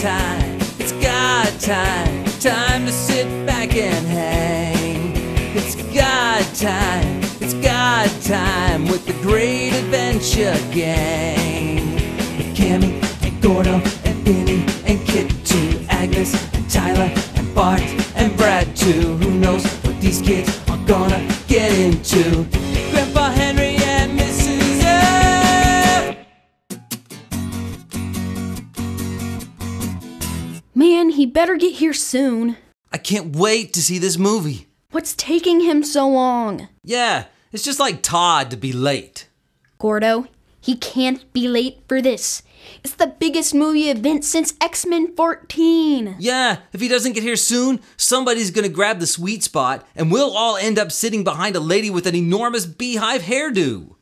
time, it's God time, time to sit back and hang. It's God time with the Great Adventure Gang. With Cammy and Gordo and Benny and Kit too, Agnes and Tyler and Bart and Brad too. Who knows what these kids are gonna get into? Grandpa Henry and Mrs. F. Man, he better get here soon. I can't wait to see this movie. What's taking him so long? Yeah, it's just like Todd to be late. Gordo, he can't be late for this. It's the biggest movie event since X-Men 14. Yeah, if he doesn't get here soon, somebody's gonna grab the sweet spot and we'll all end up sitting behind a lady with an enormous beehive hairdo.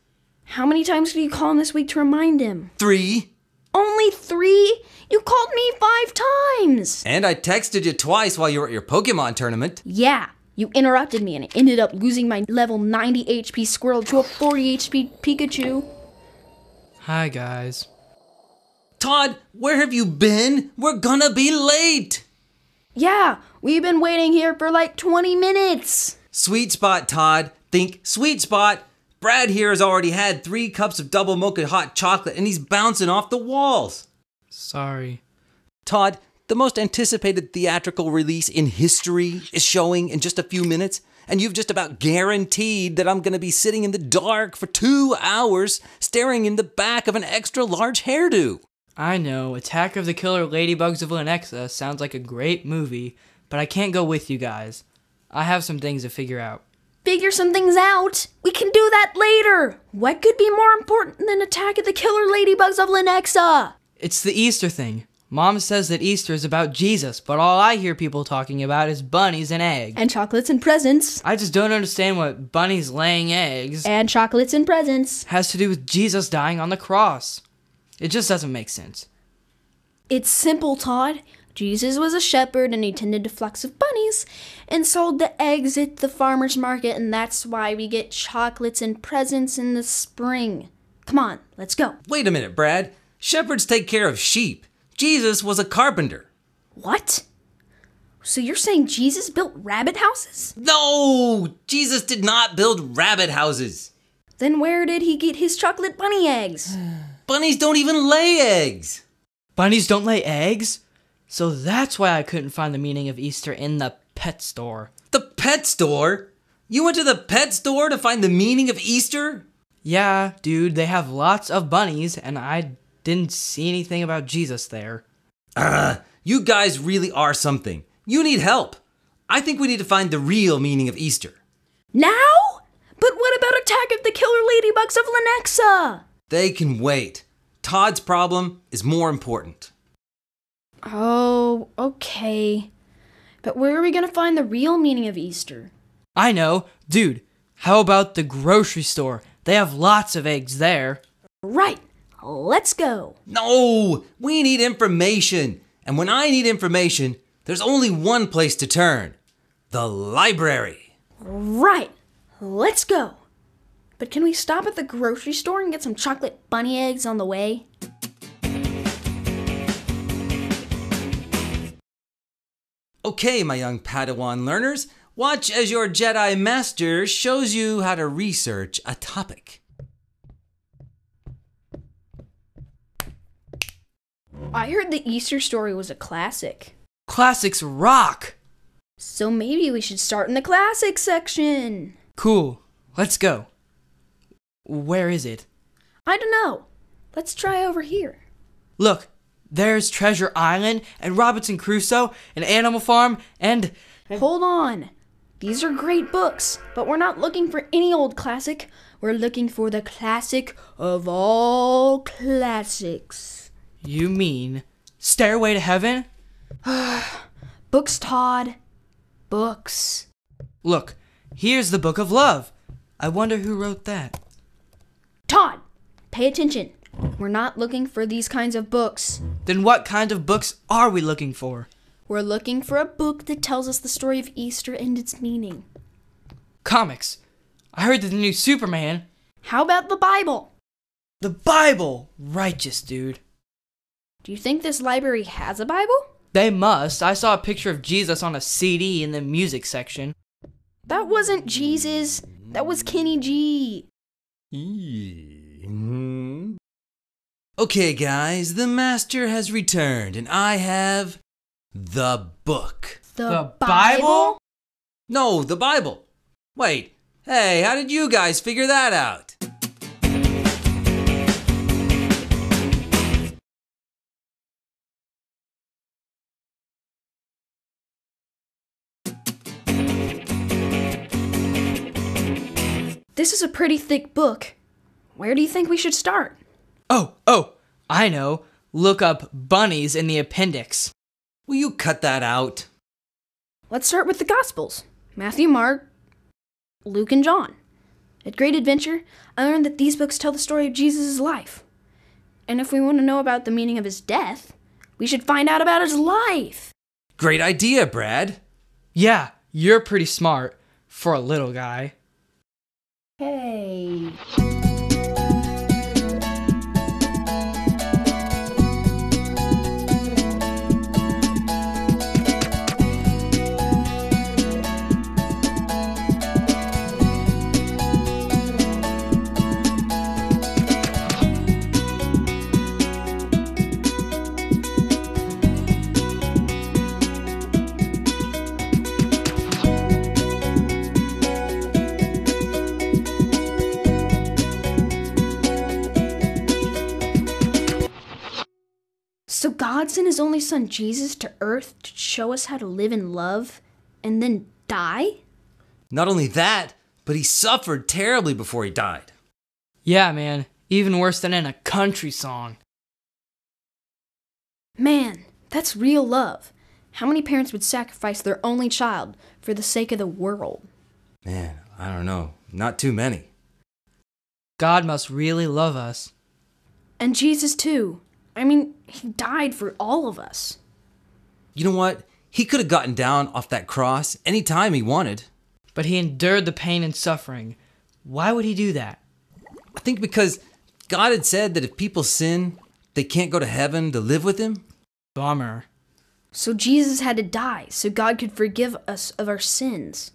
How many times did you call him this week to remind him? 3. Only 3? You called me 5 times. And I texted you twice while you were at your Pokemon tournament. Yeah, you interrupted me and I ended up losing my level 90 HP Squirrel to a 40 HP Pikachu. Hi, guys. Todd, where have you been? We're gonna be late. Yeah, we've been waiting here for like 20 minutes. Sweet spot, Todd. Think sweet spot. Brad here has already had 3 cups of double mocha hot chocolate and he's bouncing off the walls. Sorry. Todd, the most anticipated theatrical release in history is showing in just a few minutes, and you've just about guaranteed that I'm gonna be sitting in the dark for 2 hours staring in the back of an extra large hairdo. I know, Attack of the Killer Lady Bugs of Lenexa sounds like a great movie, but I can't go with you guys. I have some things to figure out. Figure some things out. We can do that later. What could be more important than Attack of the Killer Ladybugs of Lenexa? It's the Easter thing. Mom says that Easter is about Jesus, but all I hear people talking about is bunnies and eggs. And chocolates and presents. I just don't understand what bunnies laying eggs And chocolates and presents. has to do with Jesus dying on the cross. It just doesn't make sense. It's simple, Todd. Jesus was a shepherd and he tended to flocks of bunnies and sold the eggs at the farmer's market, and that's why we get chocolates and presents in the spring. Come on, let's go. Wait a minute, Brad. Shepherds take care of sheep. Jesus was a carpenter. What? So you're saying Jesus built rabbit houses? No! Jesus did not build rabbit houses. Then where did he get his chocolate bunny eggs? Bunnies don't even lay eggs. Bunnies don't lay eggs? So that's why I couldn't find the meaning of Easter in the pet store. The pet store? You went to the pet store to find the meaning of Easter? Yeah, dude, they have lots of bunnies, and I didn't see anything about Jesus there. You guys really are something. You need help. I think we need to find the real meaning of Easter. Now? But what about Attack of the Killer Ladybugs of Lenexa? They can wait. Todd's problem is more important. Oh, okay. But where are we gonna find the real meaning of Easter? I know. Dude, how about the grocery store? They have lots of eggs there. Right. Let's go. No, we need information. And when I need information, there's only one place to turn. The library. Right. Let's go. But can we stop at the grocery store and get some chocolate bunny eggs on the way? Okay, my young Padawan learners, watch as your Jedi Master shows you how to research a topic. I heard the Easter story was a classic. Classics rock! So maybe we should start in the classics section. Cool. Let's go. Where is it? I don't know. Let's try over here. Look, there's Treasure Island and Robinson Crusoe and Animal Farm and... Hold on. These are great books, but we're not looking for any old classic. We're looking for the classic of all classics. You mean Stairway to Heaven? Books, Todd. Books. Look, here's the Book of Love. I wonder who wrote that. Todd, pay attention. We're not looking for these kinds of books. Then what kind of books are we looking for? We're looking for a book that tells us the story of Easter and its meaning. Comics. I heard that the new Superman... How about the Bible? The Bible! Righteous, dude. Do you think this library has a Bible? They must. I saw a picture of Jesus on a CD in the music section. That wasn't Jesus. That was Kenny G. Okay, guys, the master has returned, and I have the book. The Bible? No, the Bible. Wait, hey, how did you guys figure that out? This is a pretty thick book. Where do you think we should start? Oh, I know. Look up bunnies in the appendix. Will you cut that out? Let's start with the Gospels. Matthew, Mark, Luke, and John. At Great Adventure, I learned that these books tell the story of Jesus' life. And if we want to know about the meaning of his death, we should find out about his life. Great idea, Brad. Yeah, you're pretty smart for a little guy. Hey. So God sent his only son Jesus to earth to show us how to live in love and then die? Not only that, but he suffered terribly before he died. Yeah, man. Even worse than in a country song. Man, that's real love. How many parents would sacrifice their only child for the sake of the world? Man, I don't know. Not too many. God must really love us. And Jesus too. I mean, he died for all of us. You know what? He could have gotten down off that cross any time he wanted. But he endured the pain and suffering. Why would he do that? I think because God had said that if people sin, they can't go to heaven to live with him. Bummer. So Jesus had to die so God could forgive us of our sins.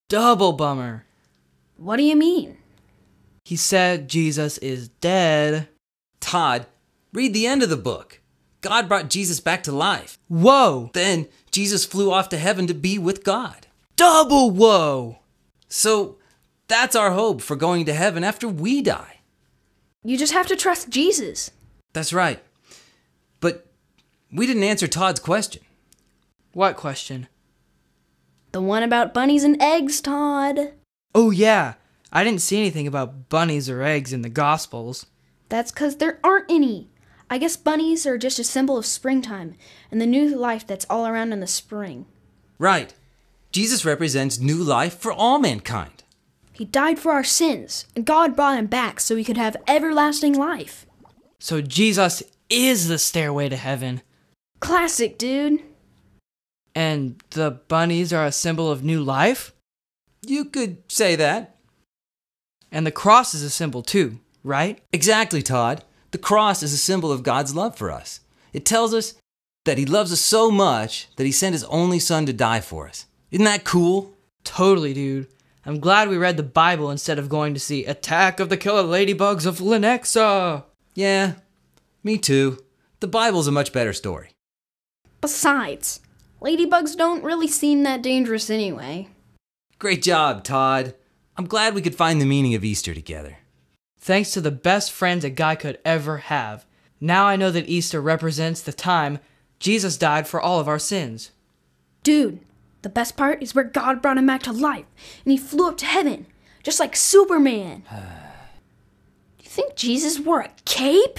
Double bummer. What do you mean? He said Jesus is dead. Todd, read the end of the book. God brought Jesus back to life. Whoa! Then Jesus flew off to heaven to be with God. Double whoa! So that's our hope for going to heaven after we die. You just have to trust Jesus. That's right. But we didn't answer Todd's question. What question? The one about bunnies and eggs, Todd. Oh yeah, I didn't see anything about bunnies or eggs in the Gospels. That's 'cause there aren't any. I guess bunnies are just a symbol of springtime and the new life that's all around in the spring. Right. Jesus represents new life for all mankind. He died for our sins, and God brought him back so we could have everlasting life. So Jesus is the stairway to heaven. Classic, dude. And the bunnies are a symbol of new life? You could say that. And the cross is a symbol too, right? Exactly, Todd. The cross is a symbol of God's love for us. It tells us that he loves us so much that he sent his only son to die for us. Isn't that cool? Totally, dude. I'm glad we read the Bible instead of going to see Attack of the Killer Lady Bugs of Lenexa. Yeah, me too. The Bible's a much better story. Besides, ladybugs don't really seem that dangerous anyway. Great job, Todd. I'm glad we could find the meaning of Easter together. Thanks to the best friends a guy could ever have. Now I know that Easter represents the time Jesus died for all of our sins. Dude, the best part is where God brought him back to life, and he flew up to heaven, just like Superman. Do you think Jesus wore a cape?